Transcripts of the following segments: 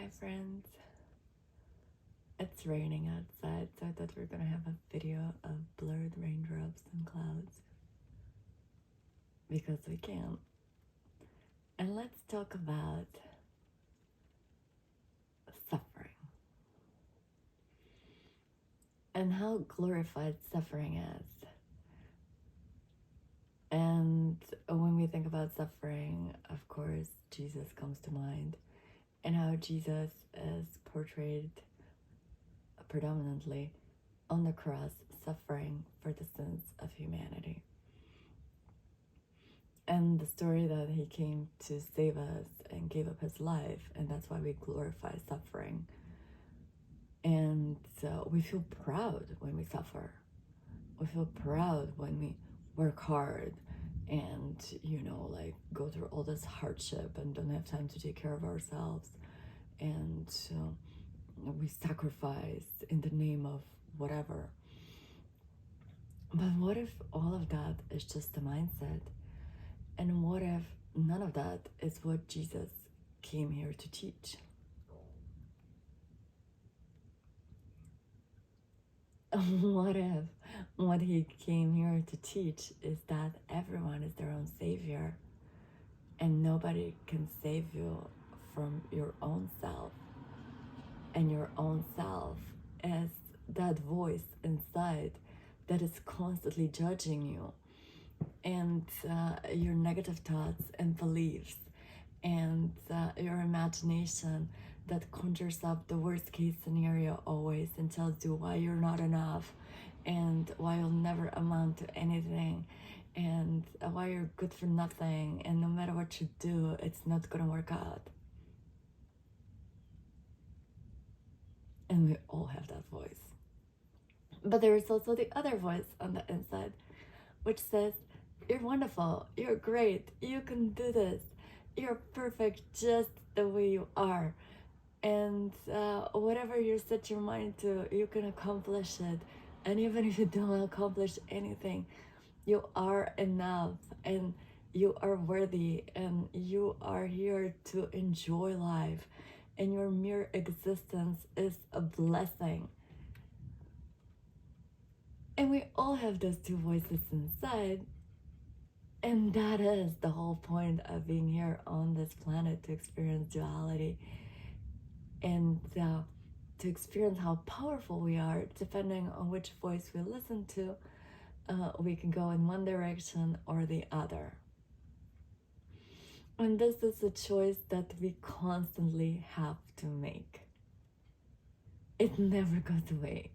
Hi friends, it's raining outside, so I thought we are gonna have a video of blurred raindrops and clouds because we can. And let's talk about suffering and how glorified suffering is. And when we think about suffering, of course, Jesus comes to mind, and how Jesus is portrayed predominantly on the cross, suffering for the sins of humanity. And the story that he came to save us and gave up his life, and that's why we glorify suffering. And we feel proud when we suffer. We feel proud when we work hard and, like go through all this hardship and don't have time to take care of ourselves. And we sacrifice in the name of whatever. But what if all of that is just a mindset? And what if none of that is what Jesus came here to teach? What if what he came here to teach is that everyone is their own savior and nobody can save you from your own self? And your own self is that voice inside that is constantly judging you, and your negative thoughts and beliefs, and your imagination that conjures up the worst case scenario always and tells you why you're not enough and why you'll never amount to anything and why you're good for nothing, and no matter what you do, it's not gonna work out. And we all have that voice. But there is also the other voice on the inside, which says, you're wonderful, you're great, you can do this, you're perfect just the way you are. And whatever you set your mind to, you can accomplish it. And even if you don't accomplish anything, you are enough and you are worthy and you are here to enjoy life. And your mere existence is a blessing. And we all have those two voices inside. And that is the whole point of being here on this planet, to experience duality and to experience how powerful we are. Depending on which voice we listen to, we can go in one direction or the other. And this is a choice that we constantly have to make. It never goes away.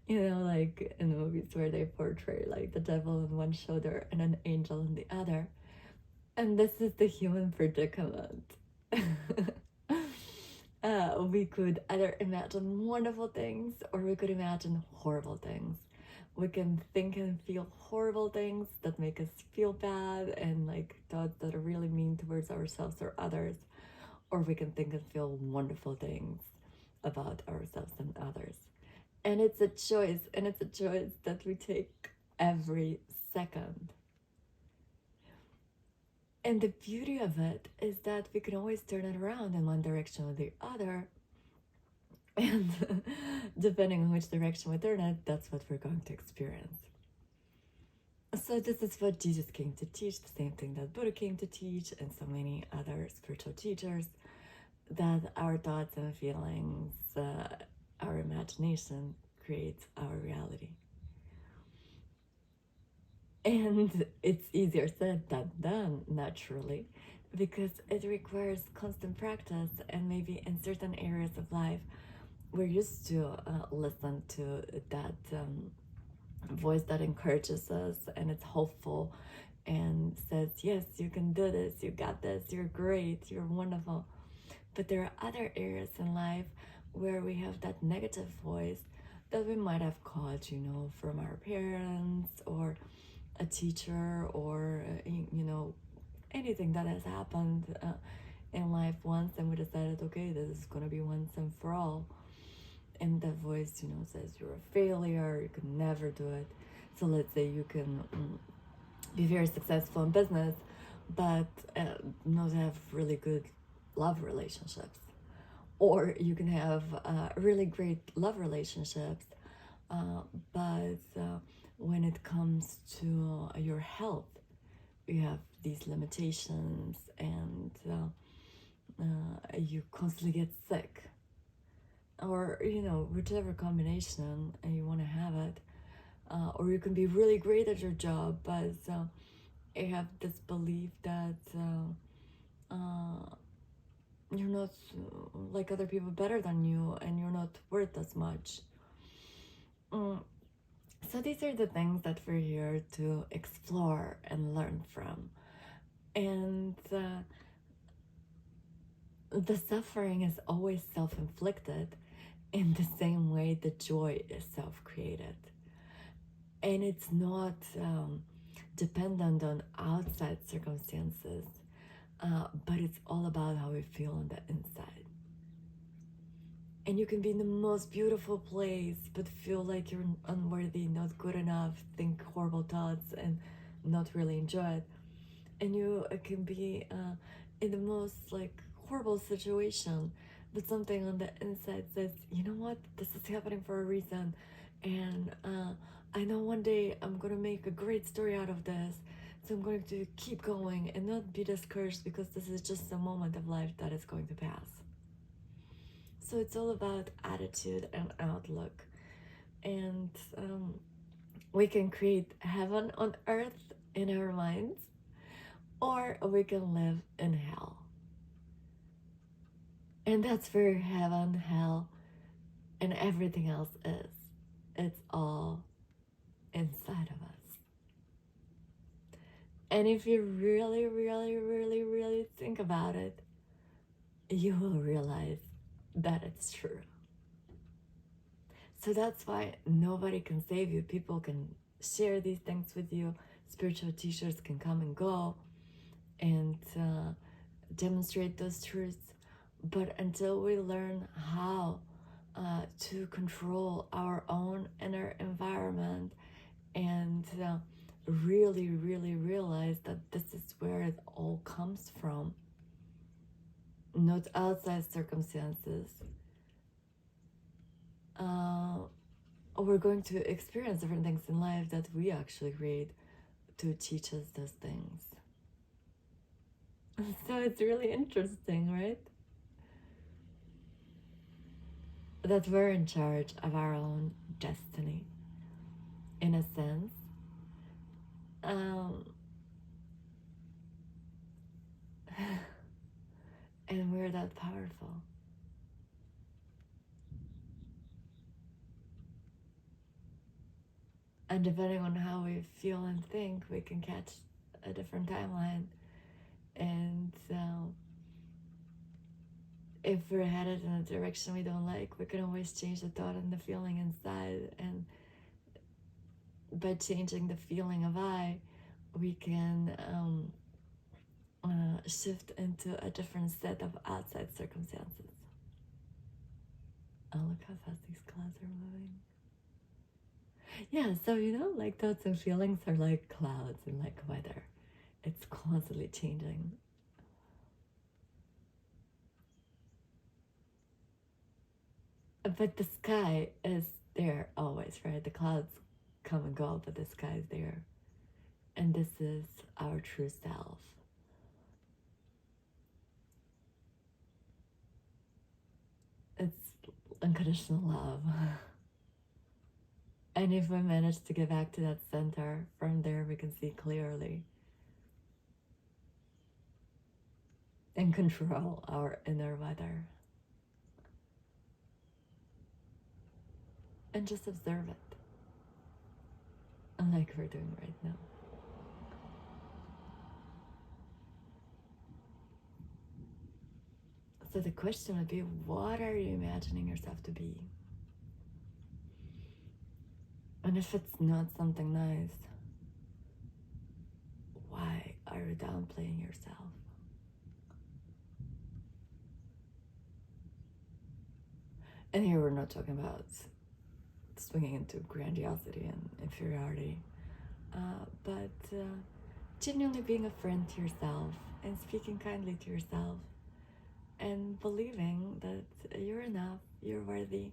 Like in movies where they portray like the devil on one shoulder and an angel on the other. And this is the human predicament. We could either imagine wonderful things or we could imagine horrible things. We can think and feel horrible things that make us feel bad and like thoughts that are really mean towards ourselves or others, or we can think and feel wonderful things about ourselves and others. And it's a choice, and it's a choice that we take every second. And the beauty of it is that we can always turn it around in one direction or the other. And depending on which direction we turn it, that's what we're going to experience. So this is what Jesus came to teach, the same thing that Buddha came to teach, and so many other spiritual teachers, that our thoughts and feelings, our imagination creates our reality. And it's easier said than done, naturally, because it requires constant practice. And maybe in certain areas of life, we're used to listen to that voice that encourages us and it's hopeful and says, yes, you can do this, you got this, you're great, you're wonderful. But there are other areas in life where we have that negative voice that we might have caught, from our parents or a teacher or, anything that has happened in life once, and we decided, okay, this is going to be once and for all. And that voice, says you're a failure, you can never do it. So let's say you can be very successful in business, but not have really good love relationships. or you can have really great love relationships, but when it comes to your health, you have these limitations, and you constantly get sick, or whichever combination you want to have it. Or you can be really great at your job, but you have this belief that you're not like other people better than you, and you're not worth as much. So these are the things that we're here to explore and learn from. And the suffering is always self-inflicted, in the same way the joy is self-created. And it's not dependent on outside circumstances, but it's all about how we feel on the inside. And you can be in the most beautiful place, but feel like you're unworthy, not good enough, think horrible thoughts, and not really enjoy it. And you can be in the most horrible situation, but something on the inside says, you know what, this is happening for a reason, and I know one day I'm gonna make a great story out of this, so I'm going to keep going and not be discouraged, because this is just a moment of life that is going to pass. So it's all about attitude and outlook, and we can create heaven on earth in our minds, or we can live in hell. And that's where heaven, hell, and everything else is. It's all inside of us. And if you really, really, really, really think about it, you will realize that it's true. So that's why nobody can save you. People can share these things with you. Spiritual teachers can come and go and demonstrate those truths. But until we learn how to control our own inner environment, and really, really realize that this is where it all comes from, not outside circumstances, we're going to experience different things in life that we actually create to teach us those things. So it's really interesting, right? That we're in charge of our own destiny, in a sense. And we're that powerful. And depending on how we feel and think, we can catch a different timeline. And if we're headed in a direction we don't like, we can always change the thought and the feeling inside. And by changing the feeling of I, we can shift into a different set of outside circumstances. Oh, look how fast these clouds are moving. Yeah, so thoughts and feelings are like clouds and like weather. It's constantly changing. But the sky is there always, right? The clouds come and go, but the sky is there. And this is our true self. It's unconditional love. And if we manage to get back to that center, from there we can see clearly and control our inner weather. And just observe it, unlike we're doing right now. So the question would be, what are you imagining yourself to be? And if it's not something nice, why are you downplaying yourself? And here we're not talking about swinging into grandiosity and inferiority, but genuinely being a friend to yourself and speaking kindly to yourself, and believing that you're enough, you're worthy,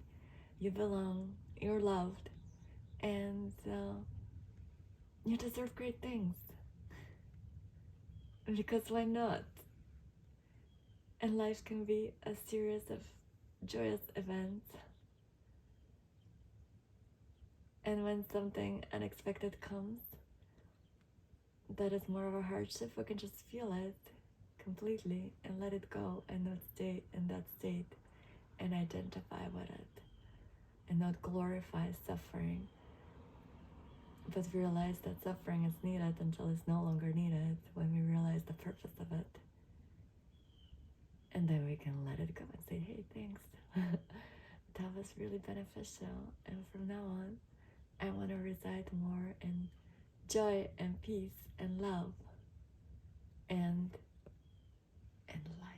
you belong, you're loved, and you deserve great things. Because why not? And life can be a series of joyous events. And when something unexpected comes, that is more of a hardship, we can just feel it completely and let it go and not stay in that state and identify with it and not glorify suffering, but realize that suffering is needed until it's no longer needed when we realize the purpose of it. And then we can let it go and say, hey, thanks. That was really beneficial. And from now on, I want to reside more in joy and peace and love and light.